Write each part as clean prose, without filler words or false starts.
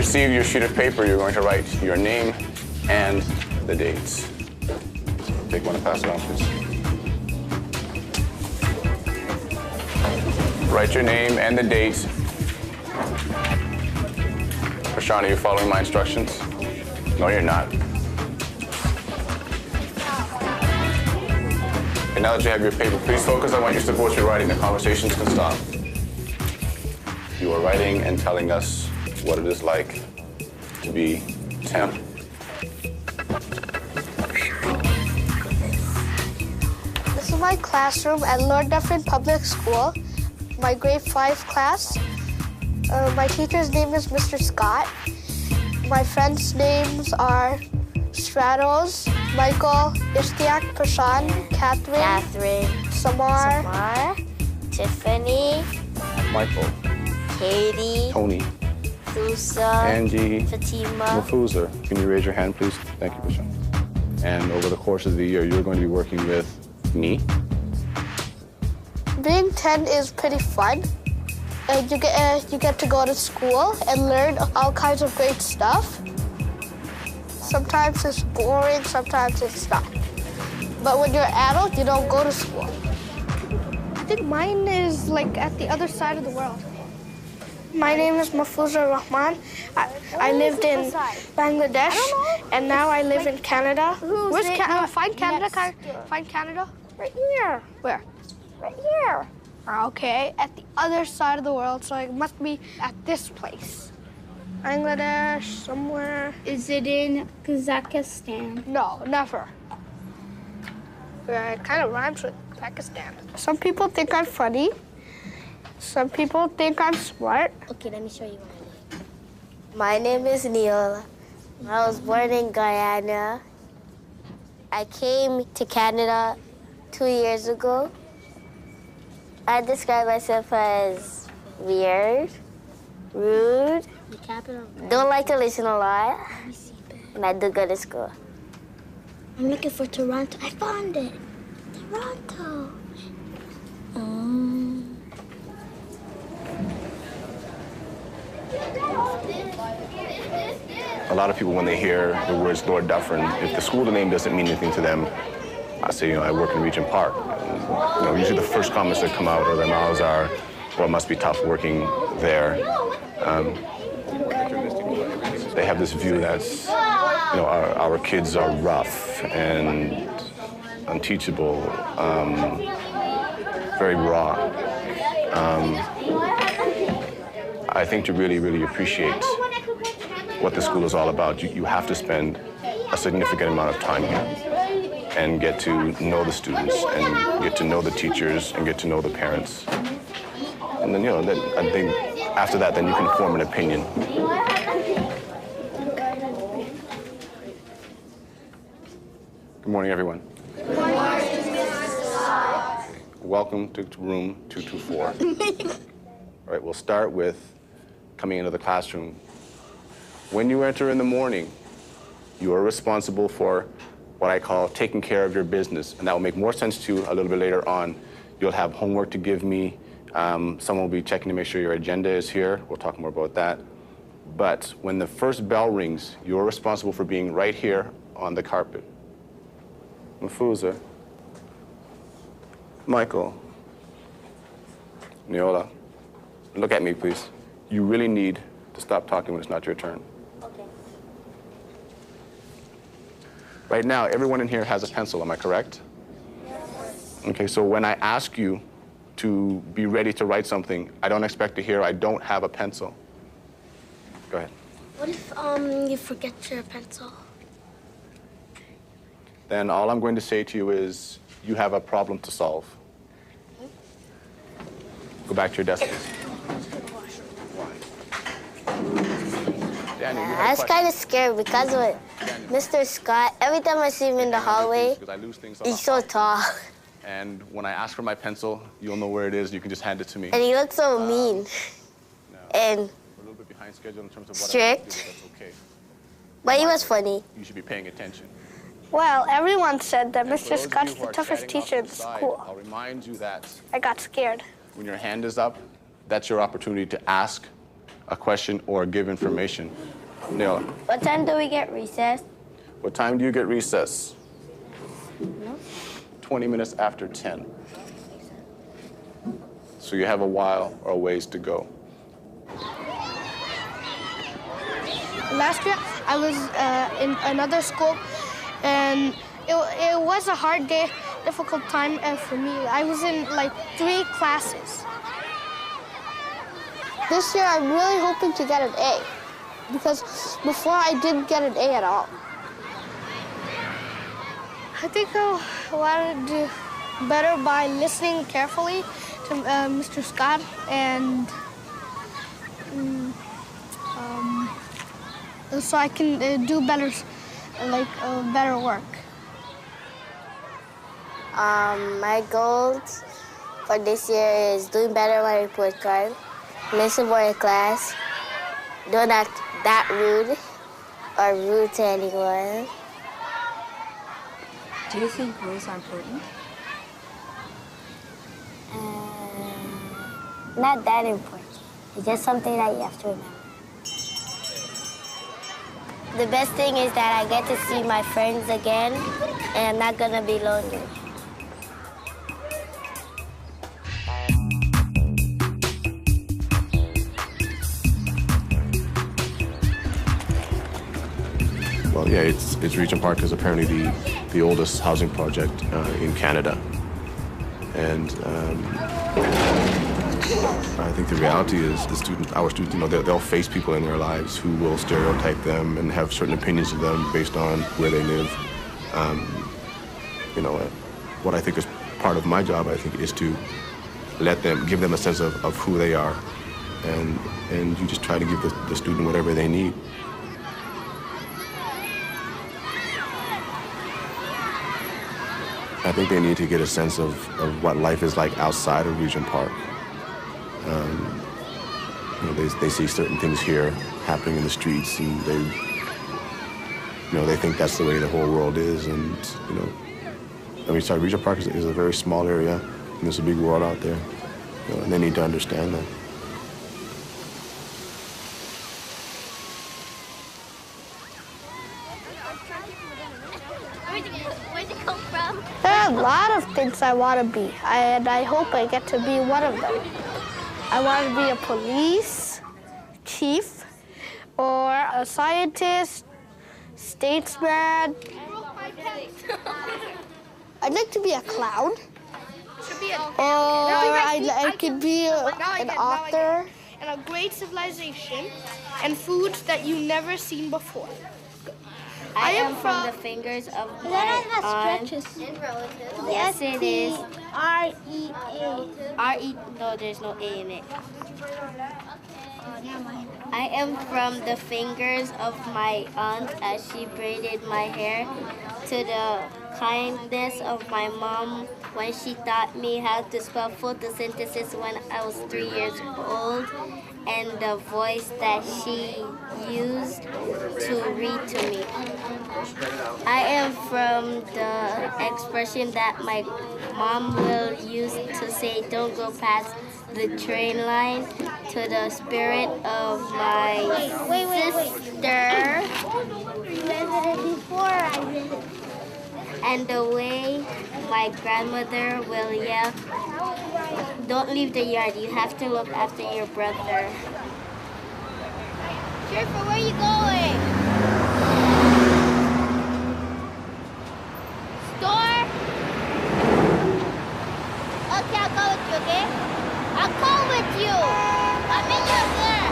receive your sheet of paper, you're going to write your name and the dates. Take one and pass it on, please. Write your name and the date. Prashant, are you following my instructions? No, you're not. And now that you have your paper, please focus on what you're supposed to be writing. The conversations can stop. You are writing and telling us what it is like to be temp. This is my classroom at Lord Dufferin Public School, my grade 5 class. My teacher's name is Mr. Scott. My friends' names are Stratos, Michael, Ishtiak, Prashant, Catherine, Samar, Tiffany, Michael, Katie, Tony, Thusa, Angie, Fatima. Mafuza. Can you raise your hand, please? Thank you, Prashant. And over the course of the year, you're going to be working with me. Being 10 is pretty fun. You get to go to school and learn all kinds of great stuff. Sometimes it's boring, sometimes it's not. But when you're an adult, you don't go to school. I think mine is like at the other side of the world. My name is Mafuza Rahman. I lived in Bangladesh, and now I live in Canada. Where's Canada? Find Canada. Find Canada. Right here. Where? Right here. Okay, at the other side of the world, so it must be at this place. Bangladesh, somewhere. Is it in Kazakhstan? No, never. It kind of rhymes with Pakistan. Some people think I'm funny. Some people think I'm smart. Okay, let me show you my name is Neil. I was born in Guyana. I came to Canada 2 years ago. I describe myself as weird, rude, don't like to listen a lot, and I do go to school. I'm looking for Toronto. I found it. Toronto. A lot of people, when they hear the words Lord Dufferin, if the school name doesn't mean anything to them, I say, I work in Regent Park. Usually the first comments that come out of their mouths are, well, it must be tough working there. They have this view that, our kids are rough and unteachable, very raw. I think to really, really appreciate what the school is all about, you have to spend a significant amount of time here and get to know the students and get to know the teachers and get to know the parents. And then, I think after that, then you can form an opinion. Good morning, everyone. Good morning. Welcome to room 224. All right, we'll start with coming into the classroom. When you enter in the morning, you are responsible for what I call taking care of your business. And that will make more sense to you a little bit later on. You'll have homework to give me. Someone will be checking to make sure your agenda is here. We'll talk more about that. But when the first bell rings, you're responsible for being right here on the carpet. Mafuza, Michael, Neola, look at me, please. You really need to stop talking when it's not your turn. Okay. Right now, everyone in here has a pencil, am I correct? Yes. Okay, so when I ask you to be ready to write something, I don't expect to hear, I don't have a pencil. Go ahead. What if you forget your pencil? Then all I'm going to say to you is, you have a problem to solve. Go back to your desk, please. Daniel, I was kind of scared because of Mr. Scott. Every time I see him in the hallway, he's so tall. And when I ask for my pencil, you'll know where it is. You can just hand it to me. And he looks so mean. And we're a little bit behind schedule in terms of what strict. that's okay. But he was funny. You should be paying attention. Well, everyone said that And Mr. for those of Scott's you who the are toughest chatting off teacher to in the side, school. I'll remind you that I got scared. when your hand is up, that's your opportunity to ask a question or give information. Neil, What time do we get recess? what time do you get recess? 20 minutes after 10. So you have a while or a ways to go. Last year, I was in another school, and it was a hard day, difficult time for me. I was in like 3 classes. This year, I'm really hoping to get an A, because before I didn't get an A at all. I think I want to do better by listening carefully to Mr. Scott and so I can do better, better work. My goals for this year is doing better on my report card, listen more in class, don't act that rude or rude to anyone. Do you think rules are important? Not that important. It's just something that you have to remember. The best thing is that I get to see my friends again, and I'm not gonna be lonely. Well, yeah, it's Regent Park is apparently the oldest housing project in Canada. And I think the reality is our students, they'll face people in their lives who will stereotype them and have certain opinions of them based on where they live. What I think is part of my job, I think, is to give them a sense of who they are. And you just try to give the student whatever they need. I think they need to get a sense of what life is like outside of Regent Park. They see certain things here happening in the streets, and they think that's the way the whole world is. And Regent Park is a very small area, and there's a big world out there, and they need to understand that. Where'd you come from? There are a lot of things I want to be, and I hope I get to be one of them. I want to be a police chief, or a scientist, statesman. I'd like to be a clown. Or I could be an author. And a great civilization and foods that you've never seen before. I am from the fingers of my aunt. Yes, it is. R-E-A. R-E, no, there's no A in it. I am from the fingers of my aunt as she braided my hair, to the kindness of my mom when she taught me how to spell photosynthesis when I was 3 years old, and the voice that she used to read to me. I am from the expression that my mom will use to say, "Don't go past the train line," to the spirit of my sister. You visited before I visited. And the way my grandmother will yell, "Don't leave the yard, you have to look after your brother." Jennifer, where are you going? Store? Okay, I'll go with you, okay? I'll go with you. I'll meet you there.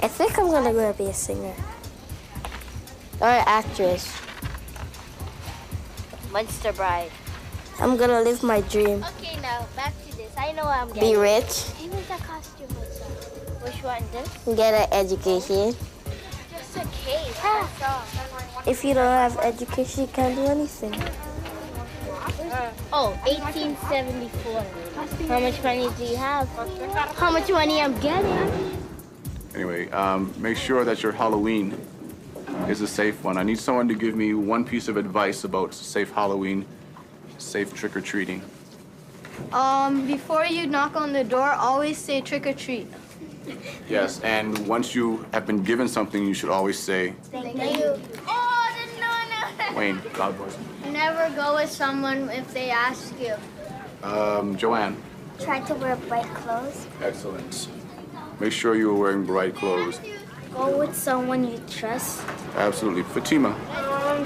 I think I'm gonna go be a singer. Or an actress. Monster Bride. I'm gonna live my dream. Okay, now back to this. I know what I'm getting. Be rich. I want that costume also. Which one? This? Get an education. Just a case. If you don't have education, you can't do anything. Oh, 1874. How much money do you have? How much money I'm getting? Anyway, make sure that your Halloween is a safe one. I need someone to give me one piece of advice about safe Halloween, safe trick-or-treating. Before you knock on the door, always say trick or treat. Yes, and once you have been given something, you should always say, Thank you. Oh, no. Wayne, loud voice. Never go with someone if they ask you. Joanne. Try to wear bright clothes. Excellent. Make sure you are wearing bright clothes. Go with someone you trust. Absolutely. Fatima.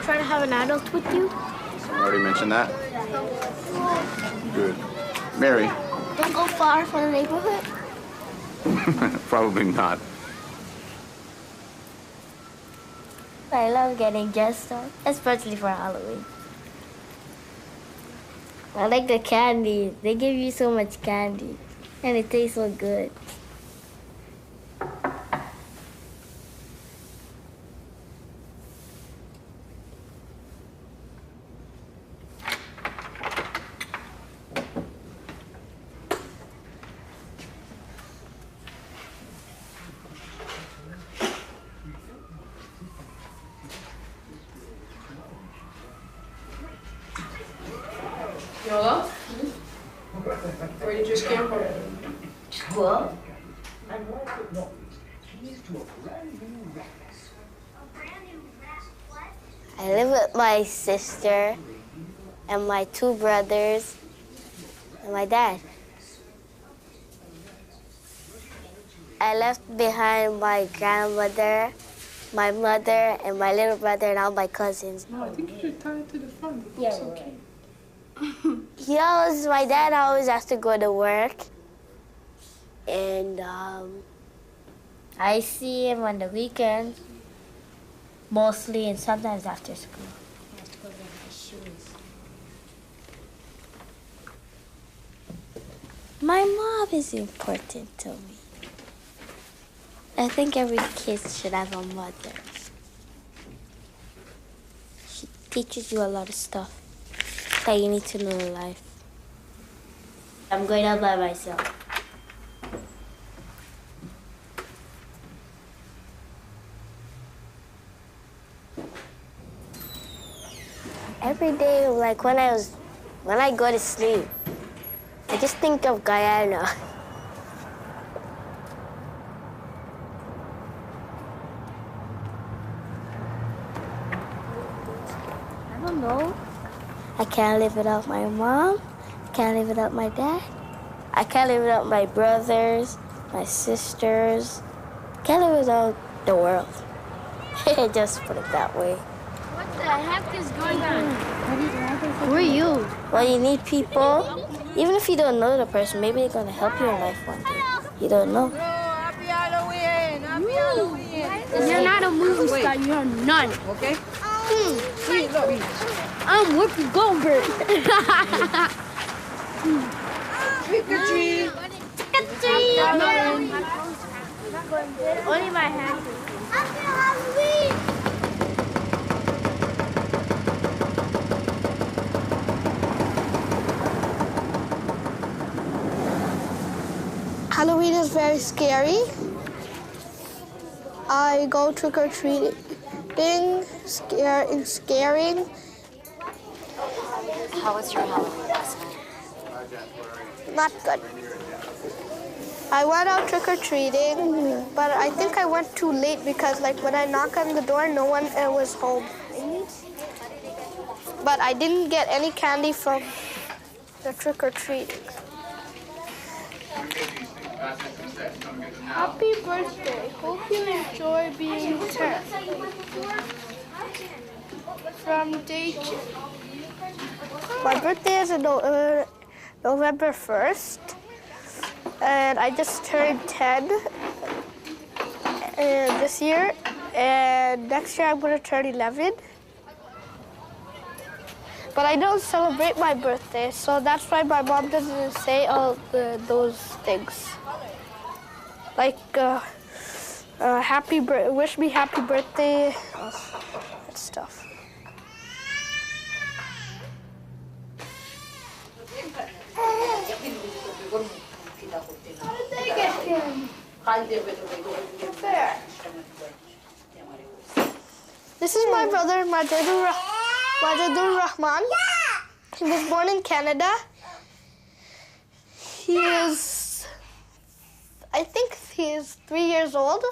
Try to have an adult with you. I already mentioned that. Good. Mary. Don't go far from the neighborhood. Probably not. I love getting dressed up, especially for Halloween. I like the candy. They give you so much candy, and it tastes so good. Yola? Where you just came from? School? I live with my sister and my 2 brothers and my dad. I left behind my grandmother, my mother, and my little brother, and all my cousins. No, I think you should tie it to the front. It's okay. My dad always has to go to work. And I see him on the weekends, mostly, and sometimes after school. My mom is important to me. I think every kid should have a mother. She teaches you a lot of stuff that you need to know in life. I'm going out by myself. Every day, like when I go to sleep, I just think of Guyana. I don't know. I can't live without my mom. I can't live without my dad. I can't live without my brothers, my sisters. I can't live without the world. Just put it that way. What the heck is going on? Who are you? Well, you need people. Even if you don't know the person, maybe they're going to help you in life one day. You don't know. Happy Halloween! Happy Halloween! You're not a movie star, you're none. Okay? See, look. I'm Whoopi Goldberg. Trick or treat! Only my hands. Halloween is very scary. I go trick-or-treating, scaring. How was your Halloween last night? Not good. I went out trick-or-treating, but I think I went too late because like when I knocked on the door, no one was home. But I didn't get any candy from the trick-or-treating. Happy birthday. Hope you enjoy being 10. From Dayton. My birthday is November 1st. And I just turned 10 this year. And next year I'm going to turn 11. But I don't celebrate my birthday, so that's why my mom doesn't say all those things. Like, wish me happy birthday, and stuff. This is my brother, Majadur Rahman. He was born in Canada. I think he is 3 years old.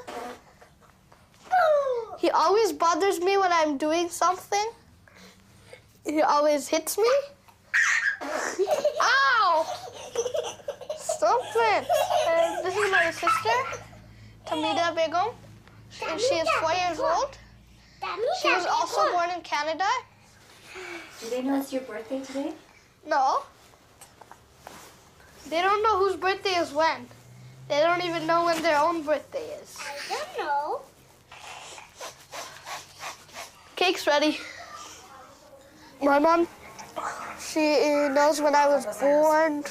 He always bothers me when I'm doing something. He always hits me. Ow! Stop it. This is my sister, Tamida Begum. She is 4 years old. She was also born in Canada. Do they know it's your birthday today? No. They don't know whose birthday is when. They don't even know when their own birthday is. I don't know. Cake's ready. My mom, she knows when I was born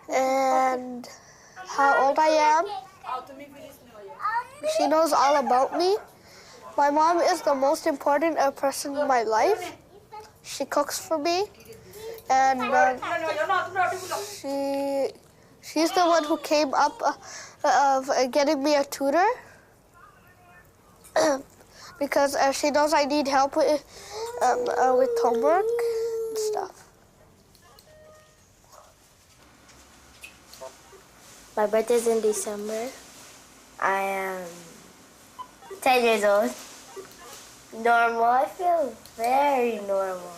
and how old I am. She knows all about me. My mom is the most important person in my life. She cooks for me, and she's the one who came up of getting me a tutor because she knows I need help with homework and stuff. My birthday's in December. I am 10 years old. Normal. I feel very normal.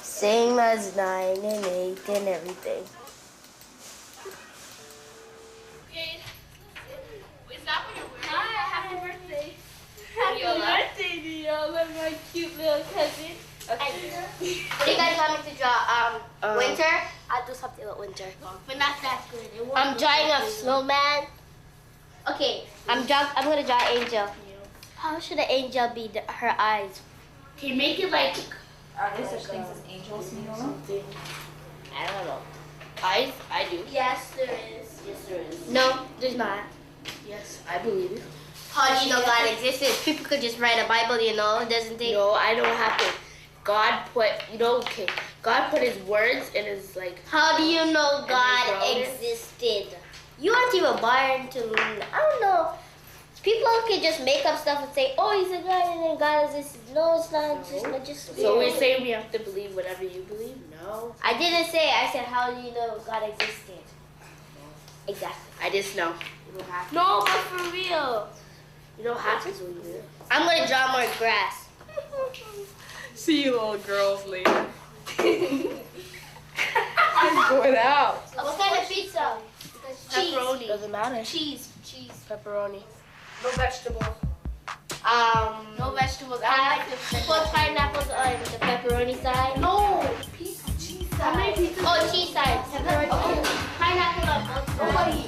Same as 9 and 8 and everything. Happy birthday. Happy birthday, Neola, my cute little cousin. Okay. What do you guys want me to draw? Winter? I'll do something with winter. But not that good. I'm drawing a snowman. Okay, I'm gonna draw an angel. How should an angel be? Her eyes. Okay, make it like. Are there such things as angels, Neola? I don't know. Eyes? I do. Yes, there is. Yes, there is. No, there's not. Yes, I believe it. How do you know God existed? People could just write a Bible, doesn't they? No, I don't have to. God put, okay, God put his words in his, How do you know God wrote it? existed? You aren't even born to, I don't know. People can just make up stuff and say, oh, he's a God and then God existed. No, it's not. Just So we're saying we have to believe whatever you believe? No. I didn't say. I said, how do you know God existed? Exactly. I just know. You don't have to. No, but for real. You don't have to believe it. I'm going to draw more grass. See you little girls later. I'm going out. What kind of pizza? Cheese. Pepperoni. Doesn't matter. Cheese. Pepperoni. No vegetables. No vegetables. I like the put pineapples on the pepperoni side. No. Cheese side. How many pizzas? Oh, cheese side. Pepperoni. Okay. Pineapple on both sides.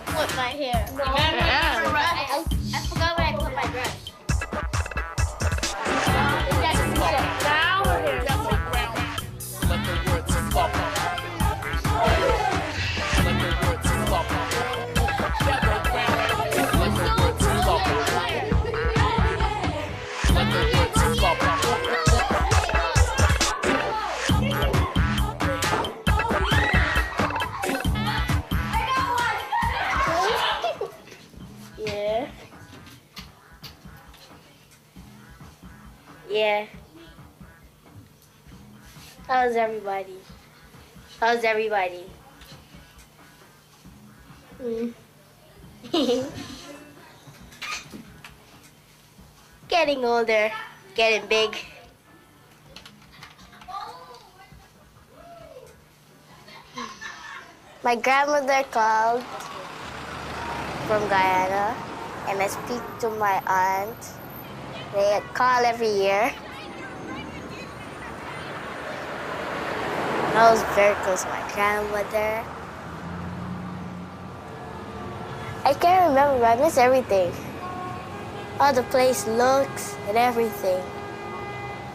Put my hair. I forgot where I put my brush. Yeah. How's everybody? Getting older, getting big. My grandmother called from Guyana, and I speak to my aunt. They call every year. I was very close to my grandmother. I can't remember, but I miss everything. How the place looks and everything.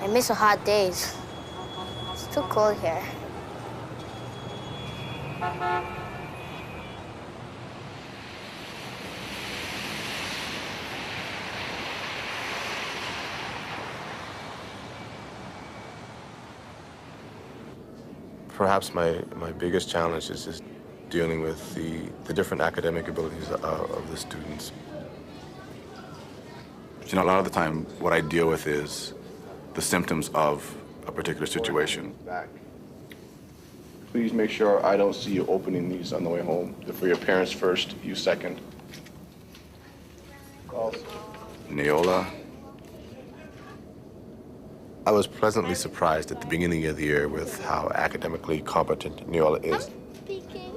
I miss the hot days. It's too cold here. Perhaps my biggest challenge is just dealing with the different academic abilities of the students. You know, a lot of the time, what I deal with is the symptoms of a particular situation. Please make sure I don't see you opening these on the way home. They're for your parents first, you second. Neola. I was pleasantly surprised at the beginning of the year with how academically competent Neola is. Speaking.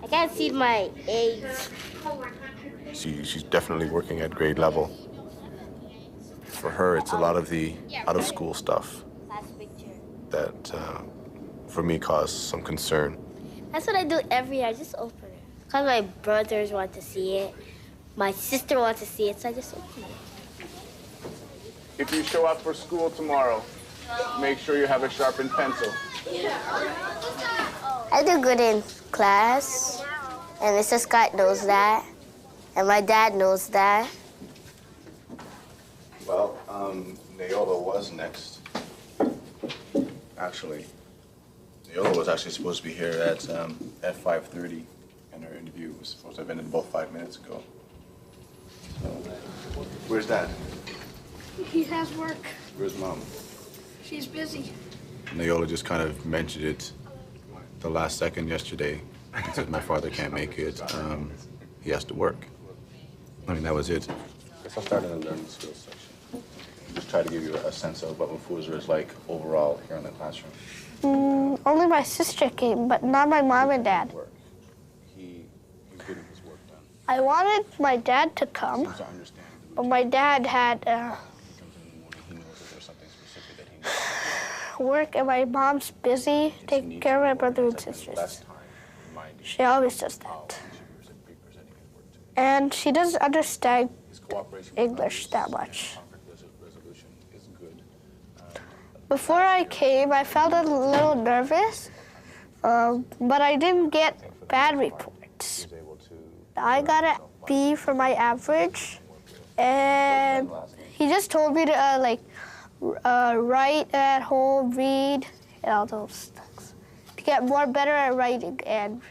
I can't see my A's. She's definitely working at grade level. For her, it's a lot of the out-of-school stuff that, for me, caused some concern. That's what I do every year. I just open it. Because my brothers want to see it. My sister wants to see it, so I just open it. If you show up for school tomorrow, make sure you have a sharpened pencil. I do good in class, and Mr. Scott knows that, and my dad knows that. Well, Neola was next. Actually, Neola was actually supposed to be here at 5:30, and her interview was supposed to have ended about 5 minutes ago. So, where's Dad? He has work. Where's Mom? She's busy. Neola just kind of mentioned it the last second yesterday. He said, my father can't make it. He has to work. I mean, that was it. I guess I'll start in the learning skills section. Just try to give you a sense of what Mafuza is like overall here in the classroom. Only my sister came, but not my mom and dad. He's getting his work done. I wanted my dad to come, Seems to understand the but my dad had He comes in the morning, he knows that there's something specific that he needs. work, and my mom's busy taking care of my brother and Less sisters. time, remind you She always does how that. she was presenting his work to you. And she doesn't understand His cooperation with English others that and much. conflict resolution is good. Before I came, I felt a little nervous, but I didn't get bad reports. He was able to I got a B for my average, and he just told me to write at home, read, and all those things to get more better at writing and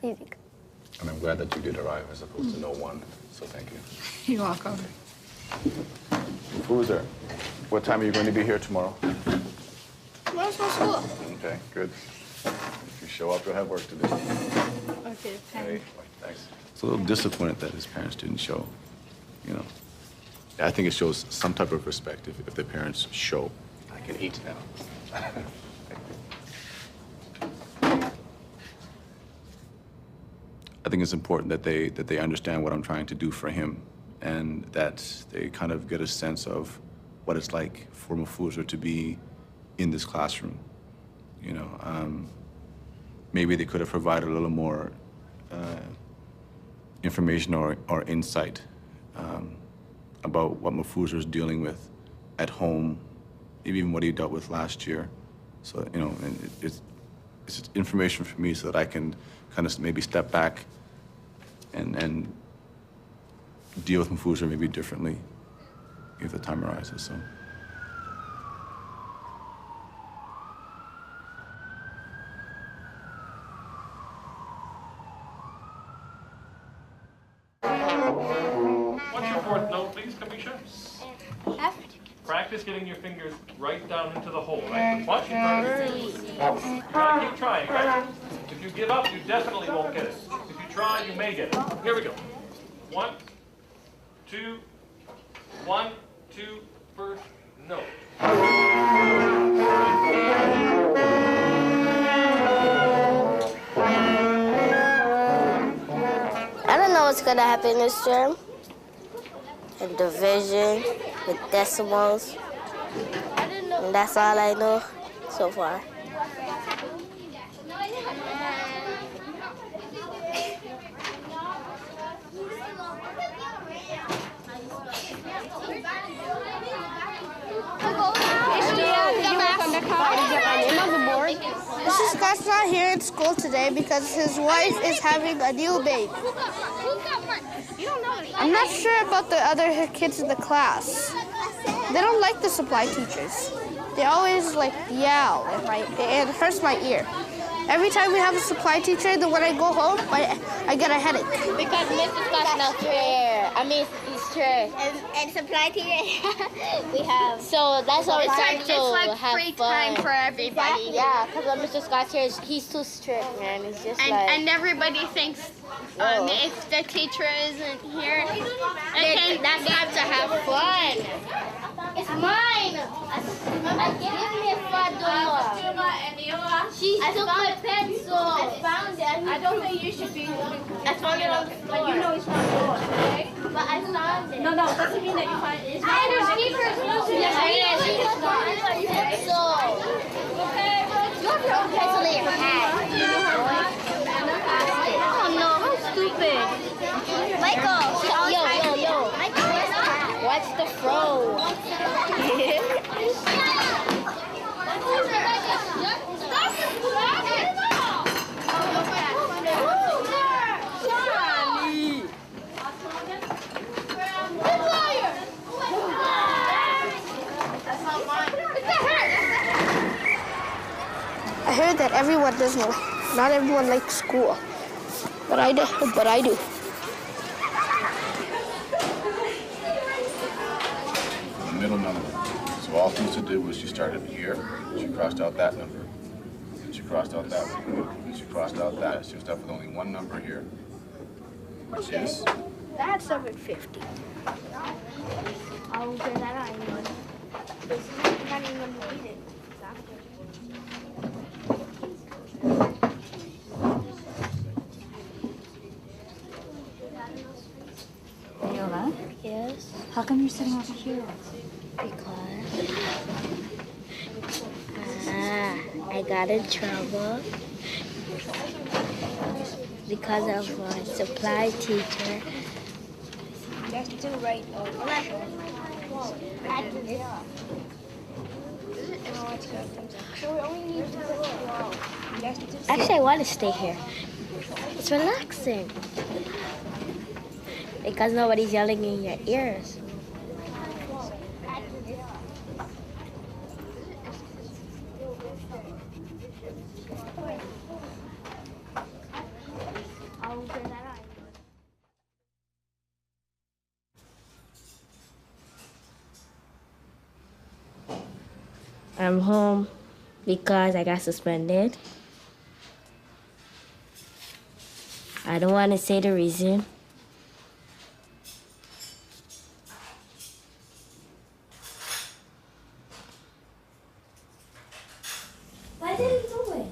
reading. And I'm glad that you did arrive as opposed to no one, so thank you. You're welcome. Mafuza, what time are you going to be here tomorrow? Where's my school? Okay, good. If you show up, you'll have work to do. Okay, Hey, thanks. It's a little disappointed that his parents didn't show, you know. I think it shows some type of respect if the parents show. I can eat now. I think it's important that they understand what I'm trying to do for him, and that they kind of get a sense of what it's like for Mafuza to be in this classroom. You know, maybe they could have provided a little more information or insight about what Mafuza is dealing with at home, even what he dealt with last year. So, you know, and it's just information for me so that I can kind of maybe step back and deal with Mafuza maybe differently if the time arises. So. What's your fourth note, please, Kamisha? F. Practice getting your fingers right down into the hole, right? Watch your fingers. You gotta keep trying, right? If you give up, you definitely won't get it. If you try, you may get it. Here we go. 1, 2, 1, 2, first note. I don't know what's gonna happen this term. And division with decimals. And that's all I know so far. Mr. Scott's not here at school today because his wife is having a new baby. I'm not sure about the other kids in the class. They don't like the supply teachers. they always like yell, and it hurts my ear. Every time we have a supply teacher, then when I go home, I get a headache. Because Mr. Scott's not fair. I mean, he's strict. And supply teacher, We have. So that's why it's time to It's like have free fun. time for everybody. Yeah, because when Mr. Scott's here, he's too strict, man. It's just like. And everybody thinks if the teacher isn't here, that's time to have fun. It's mine. Give me a fun She took my pencil. I found it. I don't think you should be. I found it on the floor. But you know it's not yours, okay? But I found it. No, doesn't mean that you find it. It's not I yours. keep her pencil. Okay, You have your own pencil in your hand. oh no, how stupid. Michael. Yo. What's the fro? I heard that everyone doesn't. Not everyone likes school, but I do. The middle number. So all Lisa did was she started here, she crossed out that number, and she crossed out that one, and she crossed out that. She was left with only one number here, which is? That's 750. I'll get that out anyway. I'm not even going to read it. Viola? Yes. How come you're sitting over here? Because I got in trouble because of my supply teacher. That's too right. Actually, I want to stay here. It's relaxing. Because nobody's yelling in your ears. I'm home because I got suspended. I don't want to say the reason. Why did he do it?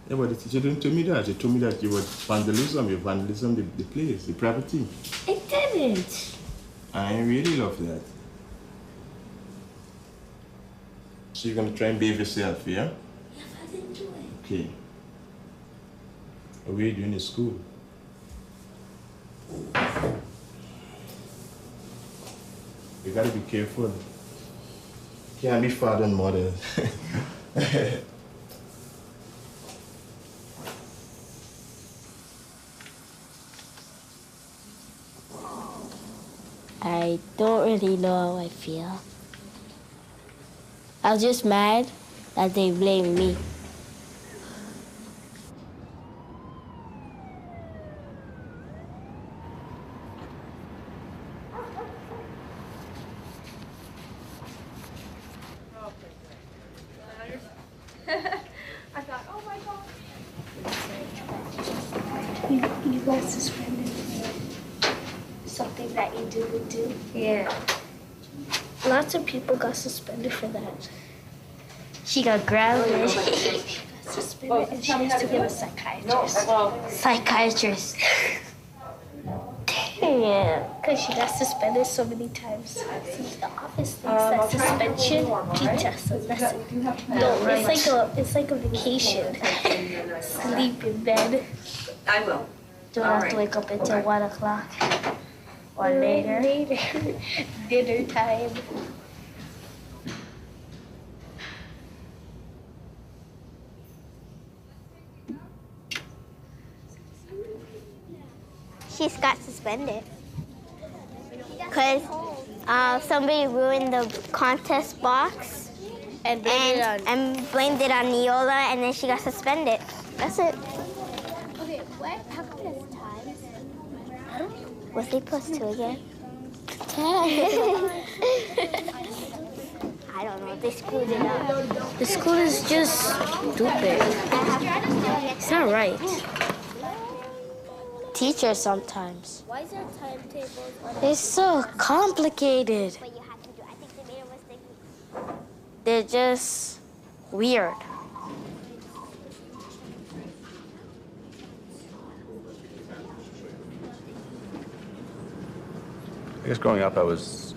Yeah, but the teacher didn't tell me that. She told me that you were vandalism, the place, the property. It didn't. I really love that. So you're gonna try and behave yourself, yeah? Yes, I didn't do it. Okay. What are you doing in school? You gotta be careful. Can't be father and mother. I don't really know how I feel. I was just mad that they blamed me. I thought, oh my God. You got suspended for something that you didn't do? Yeah. Lots of people got suspended for that. She got grounded. Suspended and she has to get a psychiatrist. Psychiatrist. Yeah, because she got suspended so many times. Since the office thinks that suspension teaches us lesson. No, it's like a vacation. Sleep in bed. I will. Don't have to wake up until 1 o'clock or later. Dinner time. She's got suspended because somebody ruined the contest box And blamed it on Neola, and then she got suspended. That's it. Okay, what? How come it's times? I don't know. Was they +2 again? I don't know. They screwed it up. The school is just stupid. It's not right. Teachers sometimes. Why is there timetables? It's so complicated. But you have to do. I think they made a mistake. They're just weird. I guess growing up, I was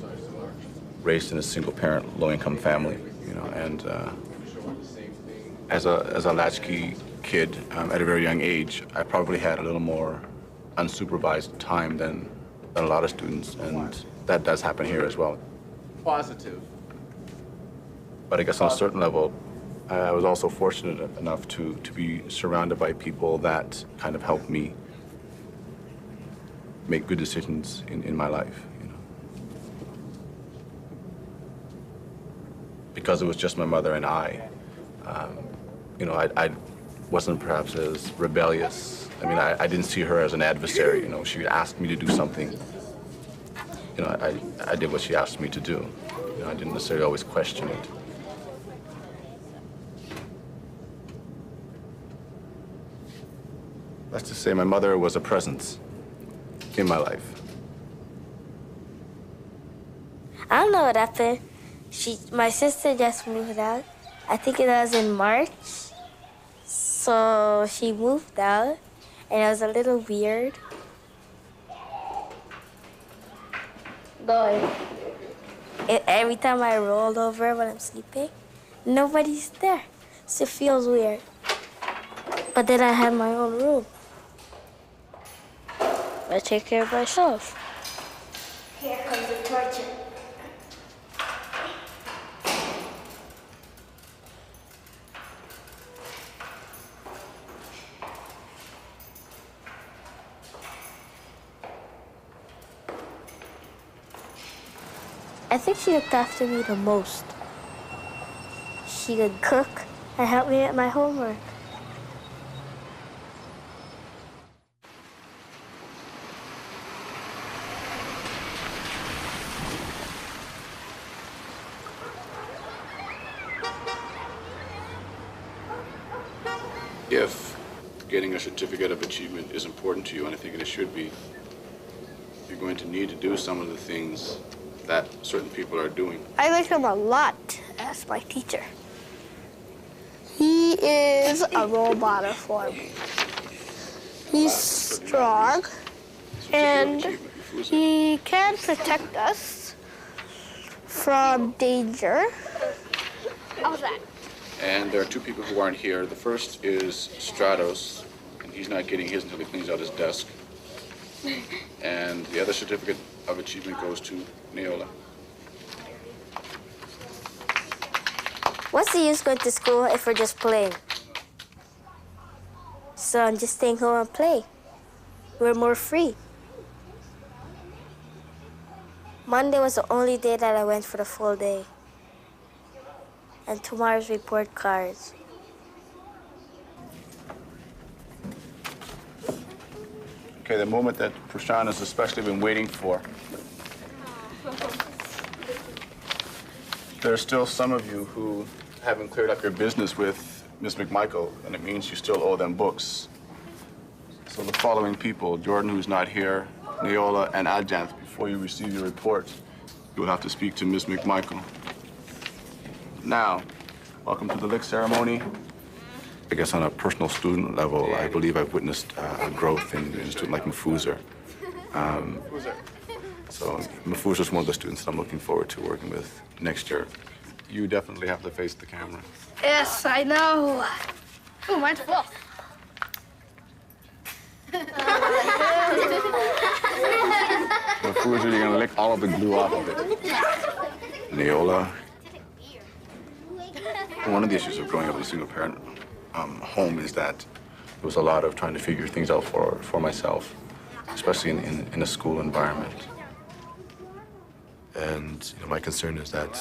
raised in a single-parent, low-income family, you know, and as a latchkey kid, at a very young age, I probably had a little more unsupervised time than a lot of students, and that does happen here as well. Positive. But I guess on a certain level, I was also fortunate enough to be surrounded by people that kind of helped me make good decisions in my life, you know. Because it was just my mother and I, you know, I wasn't perhaps as rebellious. I mean, I didn't see her as an adversary, you know. She asked me to do something. You know, I did what she asked me to do. You know, I didn't necessarily always question it. That's to say, my mother was a presence in my life. I don't know what happened. My sister just moved out. I think it was in March. So she moved out, and it was a little weird. Every time I rolled over when I'm sleeping, nobody's there. So it feels weird. But then I had my own room. I take care of myself. Here comes the torture. I think she looked after me the most. She could cook and help me with my homework. If getting a certificate of achievement is important to you, and I think it should be, you're going to need to do some of the things that certain people are doing. I like him a lot as my teacher. He is a role model for me. He's strong, and he can protect us from danger. How's that? And there are two people who aren't here. The first is Stratos, and he's not getting his until he cleans out his desk. And the other certificate of achievement goes to Neola. What's the use going to school if we're just playing? So I'm just staying home and play. We're more free. Monday was the only day that I went for the full day. And tomorrow's report cards. Okay, the moment that Prashan has especially been waiting for. There are still some of you who haven't cleared up your business with Ms. McMichael, and it means you still owe them books. So the following people, Jordan, who's not here, Neola, and Adjanth, before you receive your report, you will have to speak to Ms. McMichael. Now, welcome to the lick ceremony. I guess on a personal student level, I believe I've witnessed a growth in a student like Mafuza. So Mafuza's one of the students that I'm looking forward to working with next year. You definitely have to face the camera. Yes, I know. Oh, mine's full. Mafuza, you're gonna lick all of the glue off of it. Neola. One of the issues of growing up in a single-parent home is that there was a lot of trying to figure things out for myself, especially in a school environment. And you know, my concern is that,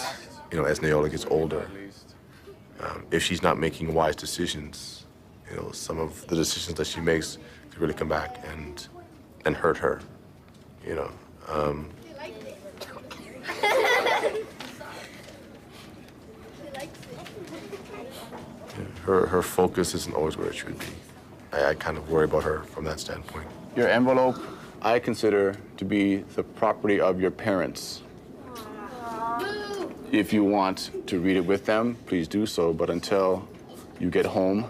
you know, as Neola gets older, if she's not making wise decisions, you know, some of the decisions that she makes could really come back and hurt her, you know. Her focus isn't always where it should be. I kind of worry about her from that standpoint. Your envelope, I consider to be the property of your parents. If you want to read it with them, please do so, but until you get home,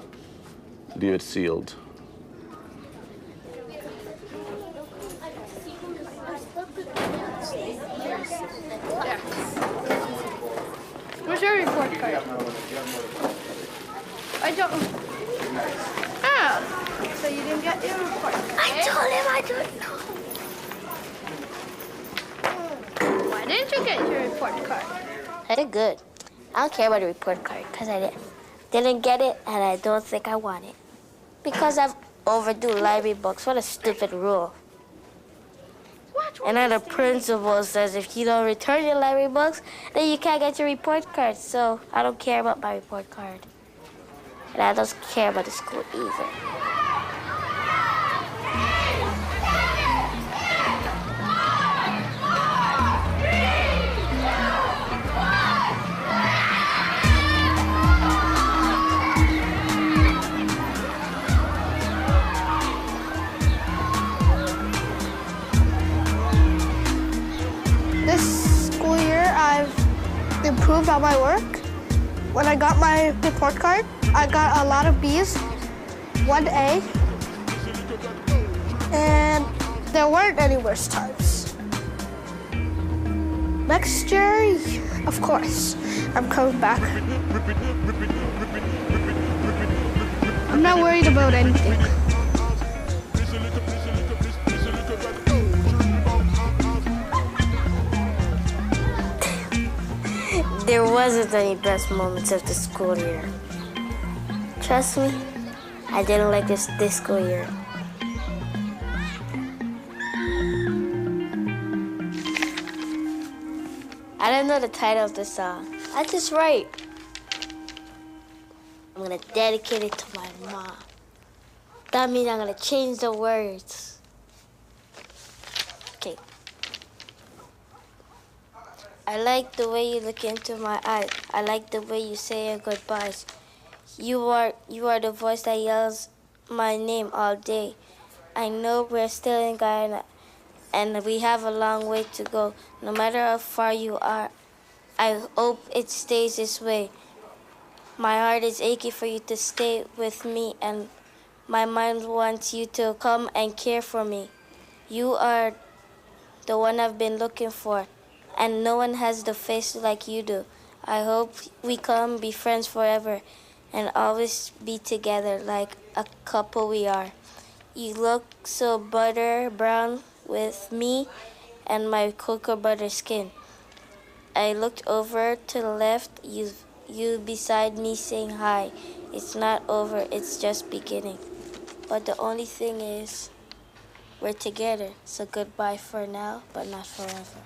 leave it sealed. Where's your report card? I don't. Oh, so you didn't get your report card? I told him I don't know. Why didn't you get your report card? I did good. I don't care about the report card because I didn't get it and I don't think I want it. Because I've overdue library books. What a stupid rule. And then the principal says if you don't return your library books, then you can't get your report card. So I don't care about my report card. And I don't care about the school either. This school year, I've improved on my work. When I got my report card, I got a lot of B's, 1 A, and there weren't any worse times. Next year, of course, I'm coming back. I'm not worried about anything. There wasn't any best moments of the school year. Trust me, I didn't like this school year. I didn't know the title of the song. I just write. I'm gonna dedicate it to my mom. That means I'm gonna change the words. Okay. I like the way you look into my eyes. I like the way you say your goodbyes. You are the voice that yells my name all day. I know we're still in Guyana, and we have a long way to go. No matter how far you are, I hope it stays this way. My heart is aching for you to stay with me, and my mind wants you to come and care for me. You are the one I've been looking for, and no one has the face like you do. I hope we can be friends forever and always be together like a couple we are. You look so butter brown with me and my cocoa butter skin. I looked over to the left, you beside me saying hi. It's not over, it's just beginning. But the only thing is, we're together, so goodbye for now, but not forever.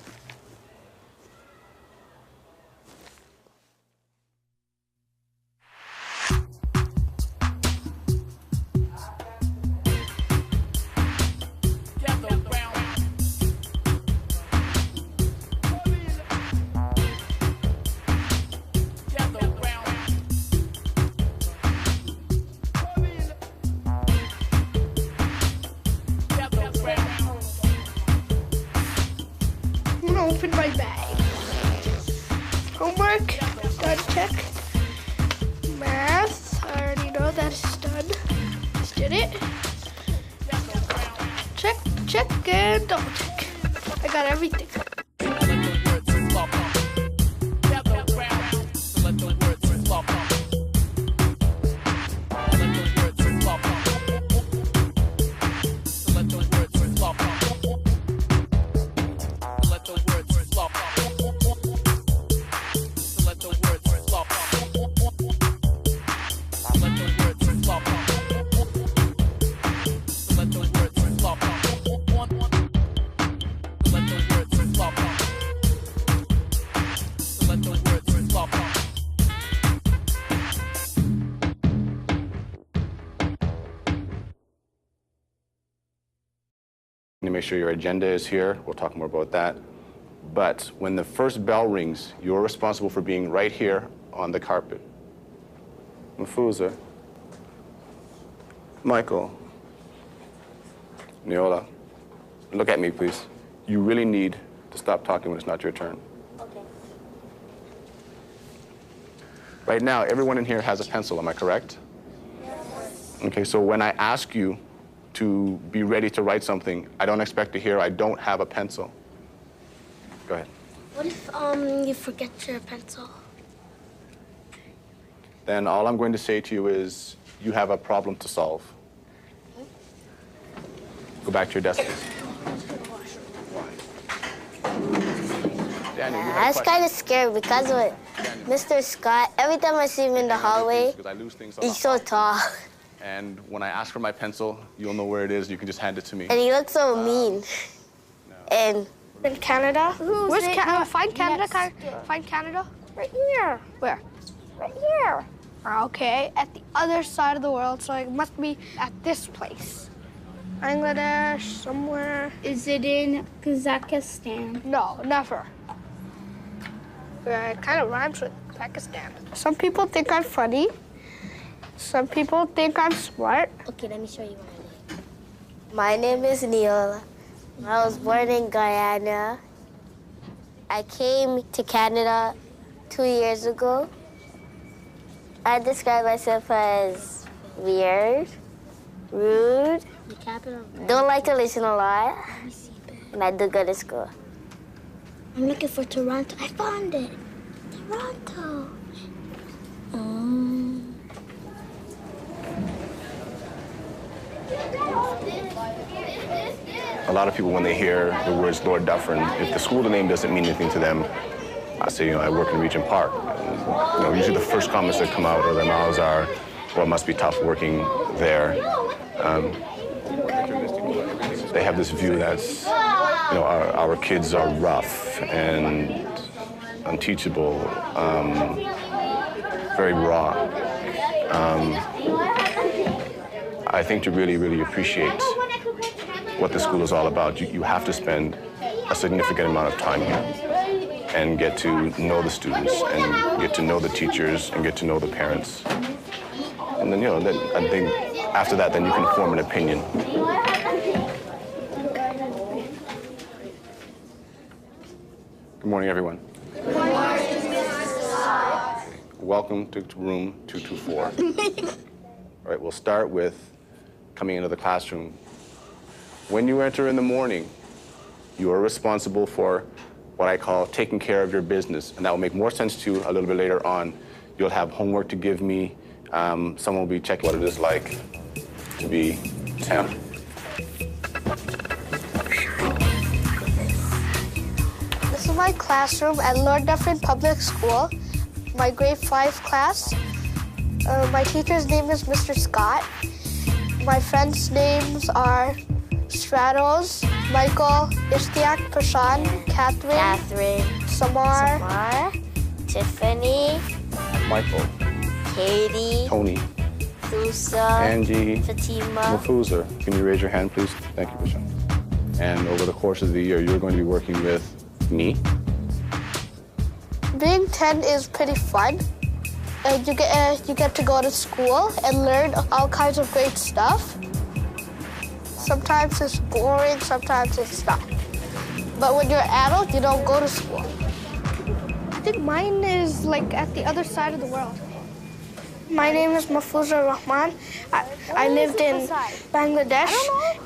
Open my bag. Homework, done, check. Math, I already know that's done. Just did it. Check, check, and double check. I got everything. to make sure your agenda is here. We'll talk more about that. But when the first bell rings, you're responsible for being right here on the carpet. Mafuza, Michael, Neola, look at me, please. You really need to stop talking when it's not your turn. Okay. Right now, everyone in here has a pencil, am I correct? Yes. Okay, so when I ask you to be ready to write something, I don't expect to hear, I don't have a pencil. Go ahead. What if you forget your pencil? Then all I'm going to say to you is, you have a problem to solve. Go back to your desk. Daniel, you I was kind of scared because of Mr. Scott. Every time I see him in the hallway, he's so tall. And when I ask for my pencil, you'll know where it is. You can just hand it to me. And he looks so mean. No. And In Canada? Where's Canada? Find Canada. Find Canada. Right here. Where? Right here. Okay, at the other side of the world, so it must be at this place. Bangladesh, somewhere. Is it in Kazakhstan? No, never. It kind of rhymes with Pakistan. Some people think I'm funny. Some people think I'm smart. Okay, let me show you what I like. my name is Neola. I was born in Guyana. I came to Canada 2 years ago. I describe myself as weird, rude, don't like to listen a lot, and I do good at school. I'm looking for Toronto. I found it. Toronto. A lot of people, when they hear the words Lord Dufferin, if the school name doesn't mean anything to them, I say, I work in Regent Park. And, usually the first comments that come out of their mouths are, well, it must be tough working there. They have this view that's, our kids are rough and unteachable, very raw. I think to really, really appreciate what the school is all about, you have to spend a significant amount of time here and get to know the students and get to know the teachers and get to know the parents. And then, I think after that, then you can form an opinion. Good morning, everyone. Good morning. Welcome to room 224. All right, we'll start with coming into the classroom. When you enter in the morning, you are responsible for what I call taking care of your business. And that will make more sense to you a little bit later on. You'll have homework to give me. Someone will be checking what it is like to be temp. This is my classroom at Lord Dufferin Public School, my grade 5 class. My teacher's name is Mr. Scott. My friends' names are Stratos, Michael, Ishtiak, Prashan, Catherine, Samar, Tiffany, Michael, Katie, Tony, Thusa, Angie, Fatima. Mafuza. Can you raise your hand, please? Thank you, Prashan. And over the course of the year, you're going to be working with me. Being 10 is pretty fun. You get to go to school and learn all kinds of great stuff. Sometimes it's boring, sometimes it's not. But when you're an adult, you don't go to school. I think mine is like at the other side of the world. My name is Mafuza Rahman. I lived in Bangladesh,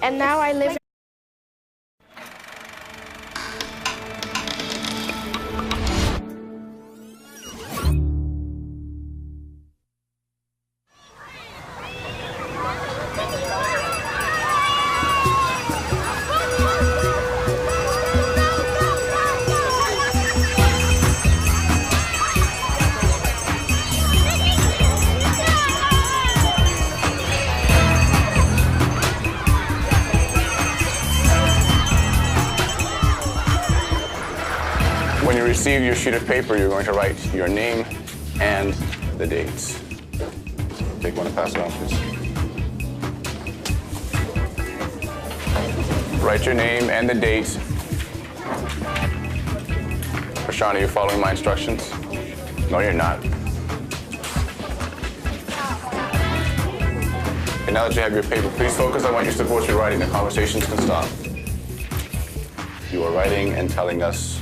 and now I live in When you receive your sheet of paper, you're going to write your name and the dates. Take one and pass it on, please. Write your name and the date. Rashawn, are you following my instructions? No, you're not. And now that you have your paper, please focus on what you're supposed to be writing. The conversations can stop. You are writing and telling us